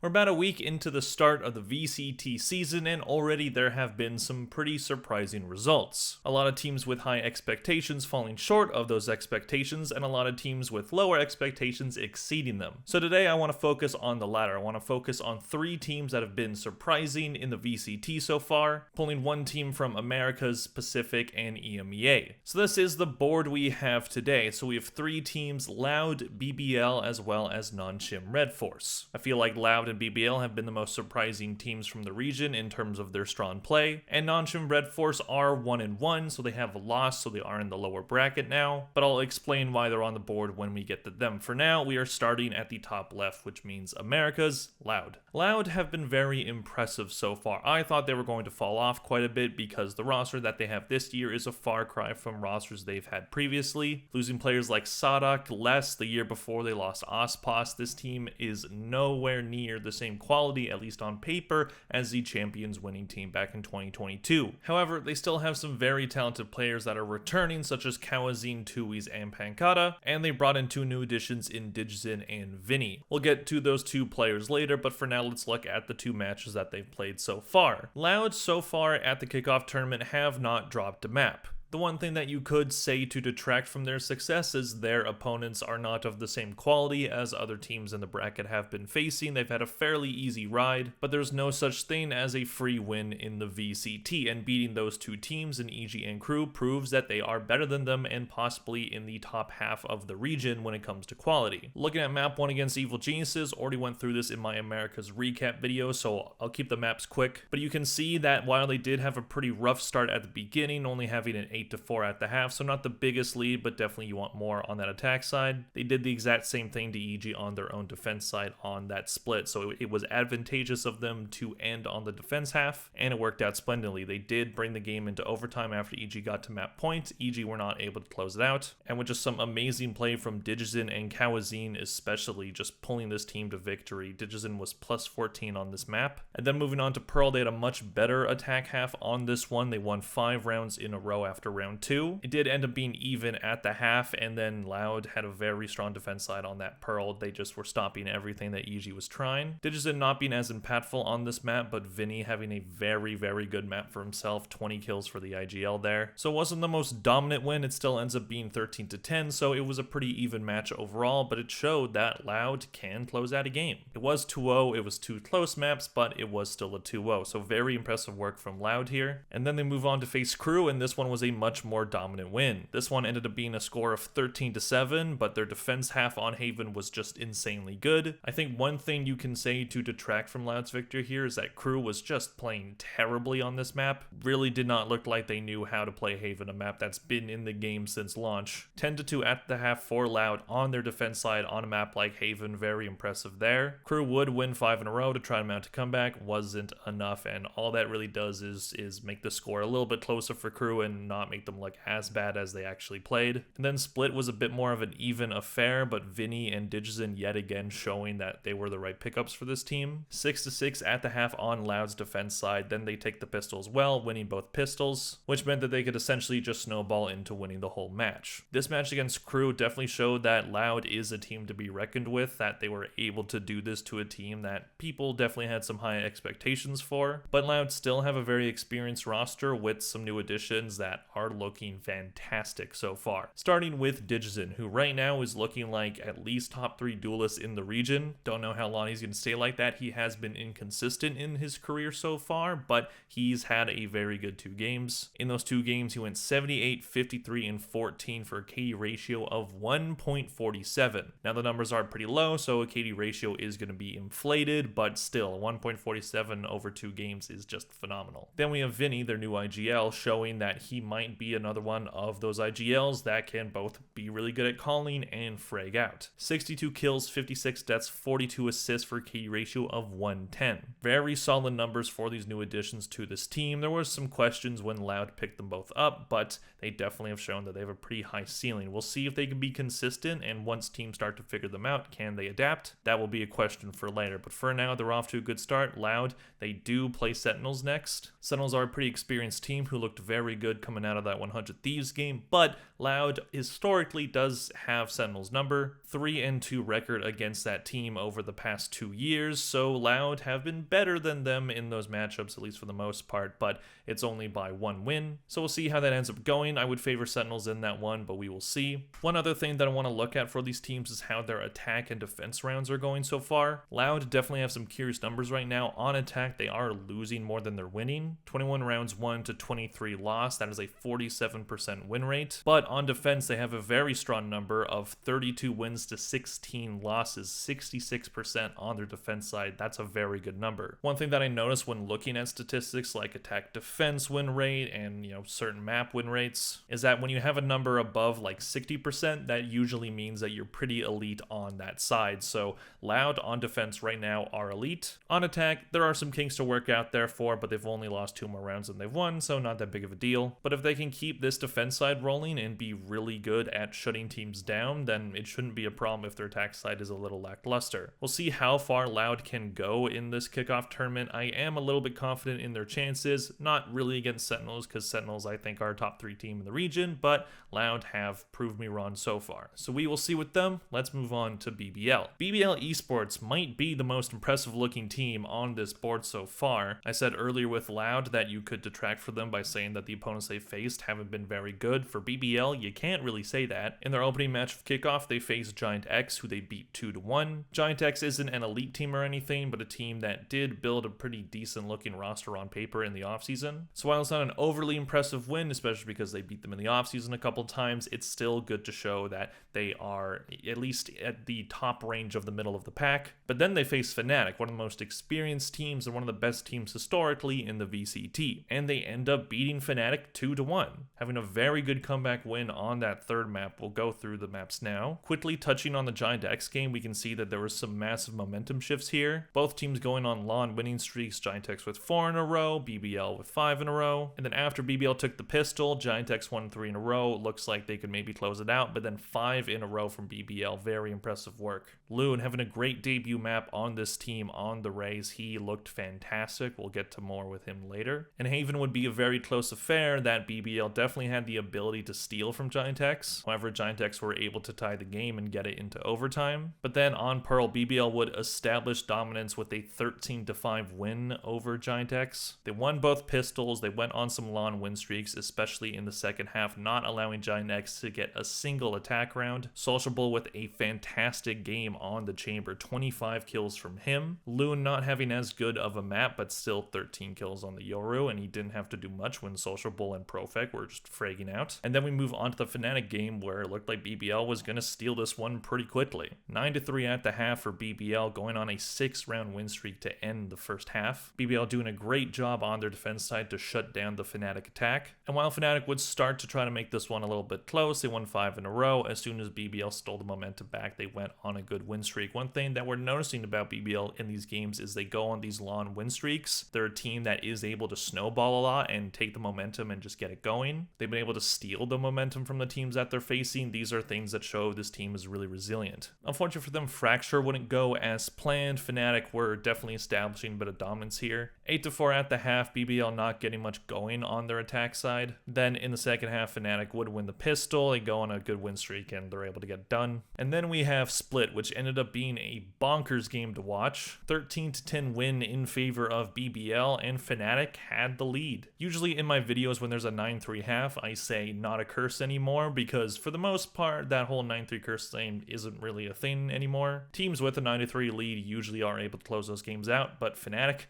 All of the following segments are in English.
We're about a week into the start of the VCT season, and already there have been some pretty surprising results. A lot of teams with high expectations falling short of those expectations, and a lot of teams with lower expectations exceeding them. So today I want to focus on the latter. I want to focus on 3 teams that have been surprising in the VCT so far, pulling 1 team from Americas, Pacific, and EMEA. So this is the board we have today. So we have 3 teams: Loud, BBL, as well as Nongshim Redforce. I feel like Loud and BBL have been the most surprising teams from the region in terms of their strong play, and Nongshim Redforce are 1-1, so they have a loss, so they are in the lower bracket now, but I'll explain why they're on the board when we get to them. For now, we are starting at the top left, which means Americas, Loud. Loud have been very impressive so far. I thought they were going to fall off quite a bit because the roster that they have this year is a far cry from rosters they've had previously, losing players like Sadak, Les. The year before they lost Ospas. This team is nowhere near the same quality, at least on paper, as the Champions winning team back in 2022. However, they still have some very talented players that are returning, such as Kawazine, Tui's, and Pankata, and they brought in 2 new additions in Digizin and Vinny. We'll get to those 2 players later, but for now let's look at the 2 matches that they've played so far. Loud so far at the kickoff tournament have not dropped a map. The one thing that you could say to detract from their success is their opponents are not of the same quality as other teams in the bracket have been facing. They've had a fairly easy ride, but there's no such thing as a free win in the VCT, and beating those 2 teams in EG and Crew proves that they are better than them and possibly in the top half of the region when it comes to quality. Looking at map 1 against Evil Geniuses, already went through this in my America's recap video, so I'll keep the maps quick, but you can see that while they did have a pretty rough start at the beginning, only having an 8-4 at the half, so not the biggest lead, but definitely you want more on that attack side. They did the exact same thing to EG on their own defense side on that split, so it was advantageous of them to end on the defense half, and it worked out splendidly. They did bring the game into overtime after EG got to map point. EG were not able to close it out, and with just some amazing play from Digizin and Kawazine, especially just pulling this team to victory. Digizin was plus 14 on this map, and then moving on to Pearl, they had a much better attack half on this one. They won 5 rounds in a row after round 2. It did end up being even at the half, and then Loud had a very strong defense side on that Pearl. They just were stopping everything that EG was trying. Digizin not being as impactful on this map, but Vinny having a very, very good map for himself. 20 kills for the IGL there. So it wasn't the most dominant win. It still ends up being 13-10, so it was a pretty even match overall, but it showed that Loud can close out a game. It was 2-0. It was 2 close maps, but it was still a 2-0, so very impressive work from Loud here. And then they move on to face Crew, and this one was a much more dominant win. This one ended up being a score of 13-7, but their defense half on Haven was just insanely good. I think one thing you can say to detract from Loud's victory here is that Crew was just playing terribly on this map. Really did not look like they knew how to play Haven, a map that's been in the game since launch. 10-2 at the half for Loud on their defense side on a map like Haven. Very impressive there. Crew would win 5 in a row to try to mount a comeback. Wasn't enough, and all that really does is make the score a little bit closer for Crew and not make them look as bad as they actually played. And then Split was a bit more of an even affair, but Vinny and Digizin yet again showing that they were the right pickups for this team. 6-6 at the half on Loud's defense side. Then they take the pistol as well, winning both pistols, which meant that they could essentially just snowball into winning the whole match. This match against Crew definitely showed that Loud is a team to be reckoned with, that they were able to do this to a team that people definitely had some high expectations for, but Loud still have a very experienced roster with some new additions that are looking fantastic so far. Starting with Digizin, who right now is looking like at least top 3 duelist in the region. Don't know how long he's going to stay like that. He has been inconsistent in his career so far, but he's had a very good 2 games. In those 2 games, he went 78, 53, and 14 for a KD ratio of 1.47. Now the numbers are pretty low, so a KD ratio is going to be inflated, but still 1.47 over 2 games is just phenomenal. Then we have Vinny, their new IGL, showing that he might be another one of those IGLs that can both be really good at calling and frag out. 62 kills, 56 deaths, 42 assists for a KD ratio of 110. Very solid numbers for these new additions to this team. There was some questions when Loud picked them both up, but they definitely have shown that they have a pretty high ceiling. We'll see if they can be consistent, and once teams start to figure them out, can they adapt? That will be a question for later, but for now, they're off to a good start. Loud, they do play Sentinels next. Sentinels are a pretty experienced team who looked very good coming out out of that 100 Thieves game, but Loud historically does have Sentinel's number, 3-2 record against that team over the past 2 years, so Loud have been better than them in those matchups, at least for the most part, but it's only by 1 win, so we'll see how that ends up going. I would favor Sentinels in that one, but we will see. One other thing that I want to look at for these teams is how their attack and defense rounds are going so far. Loud definitely have some curious numbers right now. On attack, they are losing more than they're winning. 21 rounds won to 23 lost. That is a 47% win rate. But on defense, they have a very strong number of 32 wins to 16 losses, 66% on their defense side. That's a very good number. One thing that I noticed when looking at statistics like attack defense win rate and, certain map win rates is that when you have a number above like 60%, that usually means that you're pretty elite on that side. So Loud on defense right now are elite. On attack, there are some kinks to work out there for, but they've only lost 2 more rounds than they've won, so not that big of a deal. But if they can keep this defense side rolling and be really good at shutting teams down, then it shouldn't be a problem if their attack side is a little lackluster. We'll see how far Loud can go in this kickoff tournament. I am a little bit confident in their chances, not really against Sentinels, because Sentinels I think are a top 3 team in the region, but Loud have proved me wrong so far. So we will see with them. Let's move on to BBL. BBL Esports might be the most impressive looking team on this board so far. I said earlier with Loud that you could detract for them by saying that the opponents they faced haven't been very good. For BBL, you can't really say that. In their opening match of kickoff, they faced Giant X, who they beat 2-1. Giant X isn't an elite team or anything, but a team that did build a pretty decent looking roster on paper in the offseason. So while it's not an overly impressive win, especially because they beat them in the offseason a couple times, it's still good to show that they are at least at the top range of the middle of the pack. But then they face Fnatic, one of the most experienced teams and one of the best teams historically in the VCT, and they end up beating Fnatic 2-1, having a very good comeback win on that third map. We'll go through the maps now. Quickly touching on the Giant X game, we can see that there was some massive momentum shifts here. Both teams going on long winning streaks, Giant X with 4 in a row, BBL with 5 in a row, and then after BBL took the pistol, Giant X won 3 in a row. Looks like they could maybe close it out, but then 5 in a row from BBL. Very impressive work. Loon having a great debut map on this team on the Rays. He looked fantastic. We'll get to more with him later. And Haven would be a very close affair that BBL definitely had the ability to steal from Giant X. However, Giant X were able to tie the game and get it into overtime. But then on Pearl, BBL would establish dominance with a 13-5 win over Giant X. They won both pistols. They went on some long win streaks, especially in the second half, not allowing Giant X to get a single attack round. Sociable with a fantastic game on the chamber, 25 kills from him. Loon not having as good of a map, but still 13 kills on the Yoru, and he didn't have to do much when Sociable and Profec were just fragging out. And then we move on to the Fnatic game, where it looked like BBL was going to steal this one pretty quickly. 9-3 at the half for BBL, going on a 6-round win streak to end the first half. BBL doing a great job on their defense side to shut down the Fnatic attack. And while Fnatic would start to try to make this one a little bit close, they won 5 in a row. As soon as BBL stole the momentum back, they went on a good win streak. One thing that we're noticing about BBL in these games is they go on these long win streaks. They're a team that is able to snowball a lot and take the momentum and just get it going. They've been able to steal the momentum from the teams that they're facing. These are things that show this team is really resilient. Unfortunately for them, Fracture wouldn't go as planned. Fnatic were definitely establishing a bit of dominance here. 8-4 at the half, BBL not getting much going on their attack side. Then in the second half, Fnatic would win the pistol. They go on a good win streak and they're able to get done. And then we have Split, which ended up being a bonkers game to watch. 13-10 win in favor of BBL, and Fnatic had the lead. Usually in my videos when there's a 9-3 half, I say not a curse anymore, because for the most part, that whole 9-3 curse thing isn't really a thing anymore. Teams with a 9-3 lead usually are able to close those games out, but Fnatic,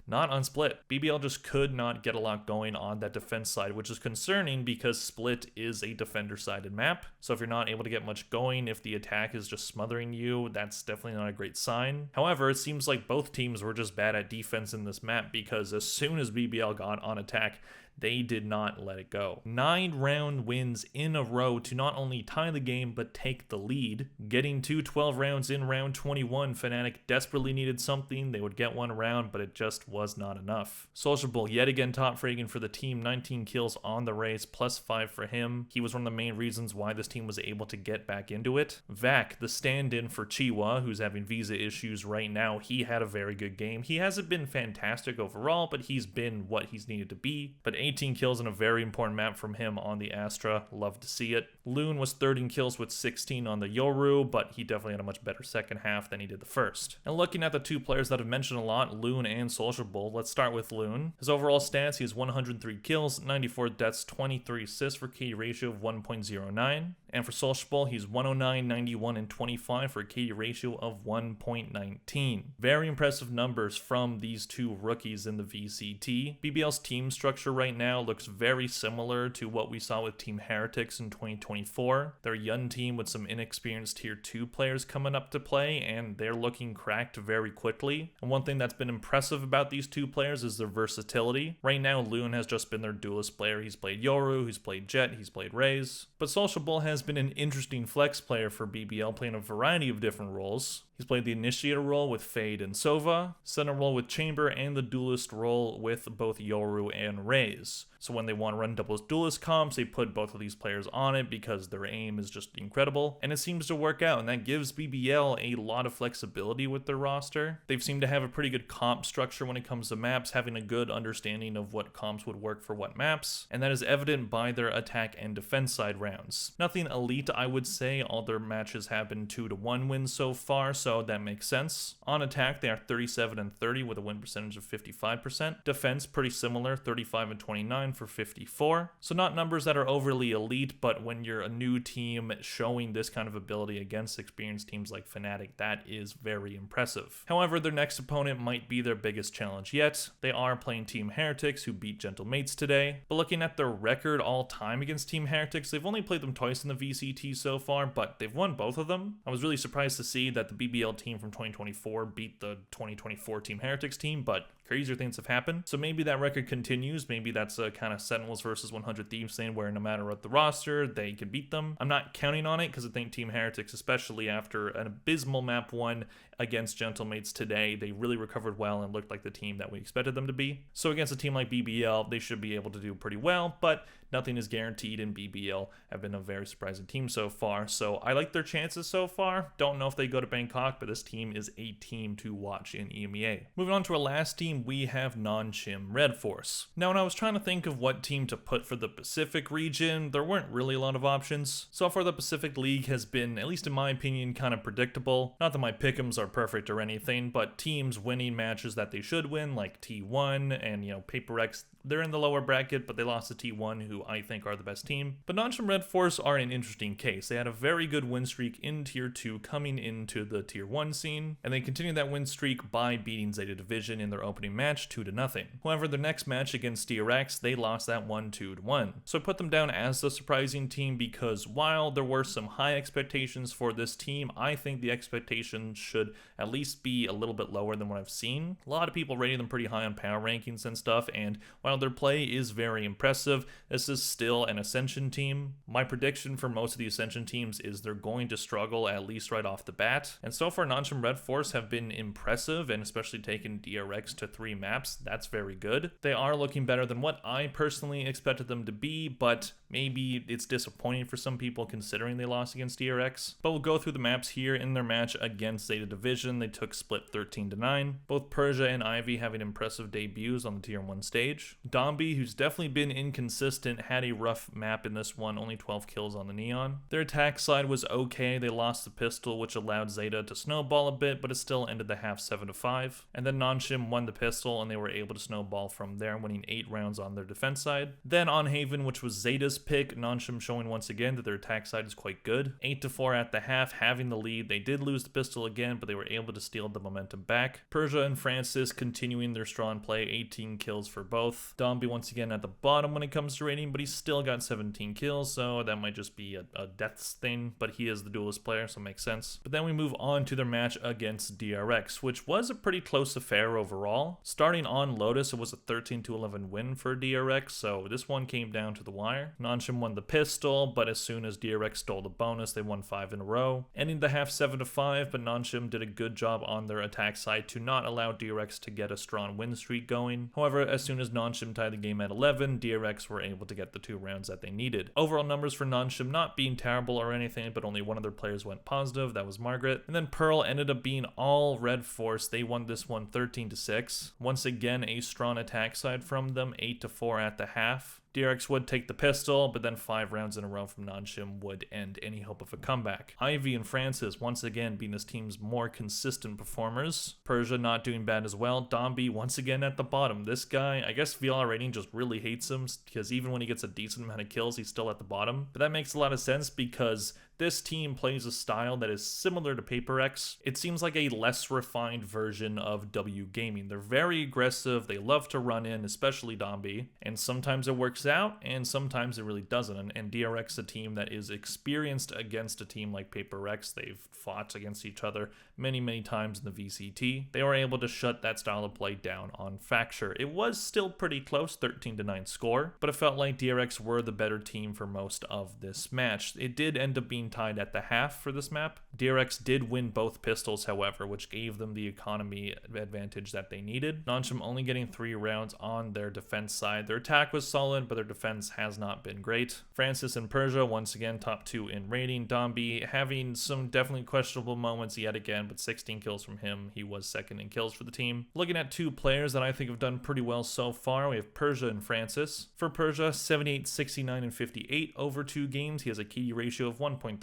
not on Split. BBL just could not get a lot going on that defense side, which is concerning because Split is a defender-sided map. So if you're not able to get much going, if the attack is just smothering you, that's definitely not a great sign. However, it seems like both teams were just bad at defense in this map, because as soon as BBL got on attack, they did not let it go. 9-round wins in a row to not only tie the game, but take the lead. Getting to 12 rounds in round 21, Fnatic desperately needed something. They would get one round, but it just was not enough. Sociable yet again top fragging for the team, 19 kills on the race, +5 for him. He was one of the main reasons why this team was able to get back into it. Vac, the stand-in for Chiwa, who's having visa issues right now, he had a very good game. He hasn't been fantastic overall, but he's been what he's needed to be. But 18 kills in a very important map from him on the Astra. Love to see it. Loon was third in kills with 16 on the Yoru, but he definitely had a much better second half than he did the first. And looking at the two players that I've mentioned a lot, Loon and Sociable, let's start with Loon. His overall stats, he has 103 kills, 94 deaths, 23 assists for KD ratio of 1.09. And for Sociable, he's 109, 91, and 25 for a KD ratio of 1.19. Very impressive numbers from these two rookies in the VCT. BBL's team structure right now looks very similar to what we saw with Team Heretics in 2024. They're a young team with some inexperienced Tier 2 players coming up to play, and they're looking cracked very quickly. And one thing that's been impressive about these two players is their versatility. Right now, Loon has just been their duelist player. He's played Yoru, he's played Jet, he's played Raze. But Sociable has been an interesting flex player for BBL, playing a variety of different roles. He's played the Initiator role with Fade and Sova, Center role with Chamber, and the Duelist role with both Yoru and Raze. So when they want to run doubles Duelist comps, they put both of these players on it because their aim is just incredible, and it seems to work out, and that gives BBL a lot of flexibility with their roster. They've seemed to have a pretty good comp structure when it comes to maps, having a good understanding of what comps would work for what maps, and that is evident by their attack and defense side rounds. Nothing elite, I would say. All their matches have been 2-1 wins so far, so that makes sense. On attack, they are 37 and 30 with a win percentage of 55%. Defense, pretty similar, 35 and 29 for 54. So not numbers that are overly elite, but when you're a new team showing this kind of ability against experienced teams like Fnatic, that is very impressive. However, their next opponent might be their biggest challenge yet. They are playing Team Heretics, who beat Gentle Mates today. But looking at their record all time against Team Heretics, they've only played them twice in the VCT so far, but they've won both of them. I was really surprised to see that the BBL team from 2024 beat the 2024 Team Heretics team, but crazier things have happened. So maybe that record continues. Maybe that's a kind of Sentinels versus 100 Thieves thing where no matter what the roster, they can beat them. I'm not counting on it because I think Team Heretics, especially after an abysmal map 1 against Gentlemates today, they really recovered well and looked like the team that we expected them to be. So against a team like BBL, they should be able to do pretty well, but nothing is guaranteed, and BBL have been a very surprising team so far. So I like their chances so far. Don't know if they go to Bangkok, but this team is a team to watch in EMEA. Moving on to our last team, we have Nongshim Redforce. Now, when I was trying to think of what team to put for the Pacific region, there weren't really a lot of options. So far, the Pacific League has been, at least in my opinion, kind of predictable. Not that my pick'ems are perfect or anything, but teams winning matches that they should win, like T1 and, Paper X, they're in the lower bracket, but they lost to T1, who I think are the best team. But Nongshim Redforce are an interesting case. They had a very good win streak in Tier 2 coming into the Tier 1 scene, and they continued that win streak by beating Zeta Division in their opening match 2-0. However, their next match against DRX, they lost that one 2-1. So I put them down as the surprising team because while there were some high expectations for this team, I think the expectations should at least be a little bit lower than what I've seen. A lot of people rating them pretty high on power rankings and stuff, and while their play is very impressive, this is still an Ascension team. My prediction for most of the Ascension teams is they're going to struggle at least right off the bat. And so far, Nongshim Redforce have been impressive, and especially taking DRX to 3 maps, that's very good. They are looking better than what I personally expected them to be, but maybe it's disappointing for some people considering they lost against DRX. But we'll go through the maps here. In their match against Zeta Division, they took split 13-9. Both Persia and Ivy having impressive debuts on the Tier 1 stage. Dombi, who's definitely been inconsistent, had a rough map in this one, only 12 kills on the Neon. Their attack side was okay. They lost the pistol, which allowed Zeta to snowball a bit, but it still ended the half 7-5. And then Nongshim won the pistol, and they were able to snowball from there, winning 8 rounds on their defense side. Then on Haven, which was Zeta's pick, Nongshim showing once again that their attack side is quite good. 8-4 at the half, having the lead. They did lose the pistol again, but they were able to steal the momentum back. Persia and Francis continuing their strong play, 18 kills for both. Dombi once again at the bottom when it comes to rating, but he's still got 17 kills, so that might just be a deaths thing, but he is the duelist player, so it makes sense. But then we move on to their match against DRX, which was a pretty close affair overall. Starting on Lotus, it was a 13-11 win for DRX, so this one came down to the wire. Nongshim won the pistol, but as soon as DRX stole the bonus, they won 5 in a row, ending the half 7-5, but Nongshim did a good job on their attack side to not allow DRX to get a strong win streak going. However, as soon as Nongshim tied the game at 11, DRX were able to get the 2 rounds that they needed. Overall numbers for Nongshim not being terrible or anything, but only one of their players went positive, that was Margaret. And then opponent, Pearl, ended up being all Redforce. They won this one 13-6. Once again, a strong attack side from them, 8-4 at the half. DRX would take the pistol, but then 5 rounds in a row from Nongshim would end any hope of a comeback. Ivy and Francis once again being this team's more consistent performers. Persia not doing bad as well. Domby once again at the bottom. This guy, I guess VLR rating just really hates him because even when he gets a decent amount of kills, he's still at the bottom. But that makes a lot of sense because this team plays a style that is similar to PaperX. It seems like a less refined version of W Gaming. They're very aggressive, they love to run in, especially Domby, and sometimes it works out, and sometimes it really doesn't. And DRX, a team that is experienced against a team like PaperX, they've fought against each other many times in the VCT. They were able to shut that style of play down on Facture. It was still pretty close, 13-9 score, but it felt like DRX were the better team for most of this match. It did end up being tied at the half for this map. DRX did win both pistols, however, which gave them the economy advantage that they needed. Nongshim only getting 3 rounds on their defense side. Their attack was solid, but their defense has not been great. Francis and Persia, once again, top 2 in rating. Domby having some definitely questionable moments yet again, but 16 kills from him. He was second in kills for the team. Looking at 2 players that I think have done pretty well so far, we have Persia and Francis. For Persia, 78, 69, and 58 over 2 games. He has a KD ratio of 1.13.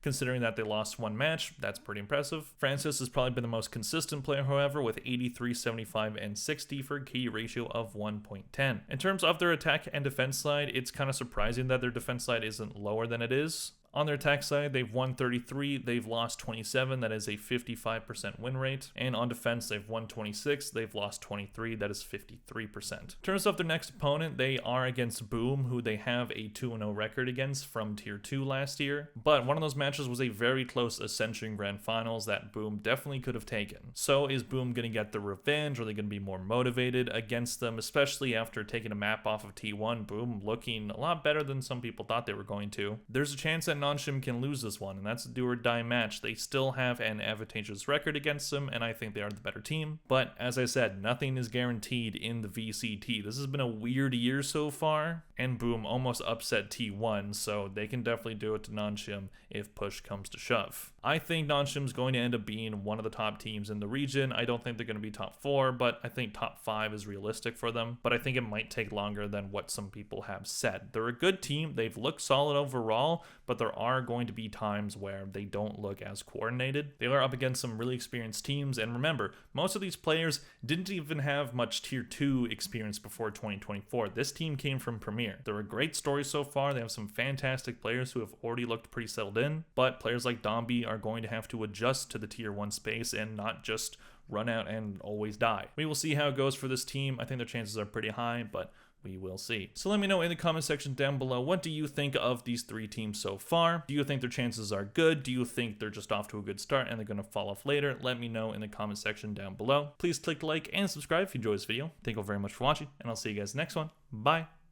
Considering that they lost 1 match, that's pretty impressive. Francis has probably been the most consistent player, however, with 83, 75, and 60 for a KD ratio of 1.10. In terms of their attack and defense side, it's kind of surprising that their defense side isn't lower than it is. On their attack side, they've won 33, they've lost 27, that is a 55% win rate. And on defense, they've won 26, they've lost 23, that is 53%. In terms of their next opponent, they are against Boom, who they have a 2-0 record against from Tier 2 last year. But one of those matches was a very close Ascension Grand Finals that Boom definitely could have taken. So is Boom going to get the revenge? Are they going to be more motivated against them, especially after taking a map off of T1? Boom looking a lot better than some people thought they were going to. There's a chance that Nongshim can lose this one, and that's a do or die match. They still have an advantageous record against them, and I think they are the better team. But as I said, nothing is guaranteed in the VCT. This has been a weird year so far, and Boom almost upset T1, so they can definitely do it to Nongshim if push comes to shove. I think Nongshim's going to end up being one of the top teams in the region. I don't think they're going to be top 4, but I think top 5 is realistic for them. But I think it might take longer than what some people have said. They're a good team. They've looked solid overall, but there are going to be times where they don't look as coordinated. They are up against some really experienced teams, and remember, most of these players didn't even have much Tier 2 experience before 2024. This team came from Premier. They're a great story so far. They have some fantastic players who have already looked pretty settled in, but players like Domby are going to have to adjust to the Tier 1 space and not just run out and always die. We will see how it goes for this team. I think their chances are pretty high, but we will see. So let me know in the comment section down below, what do you think of these 3 teams so far? Do you think their chances are good? Do you think they're just off to a good start and they're going to fall off later? Let me know in the comment section down below. Please click like and subscribe if you enjoyed this video. Thank you all very much for watching, and I'll see you guys next one. Bye.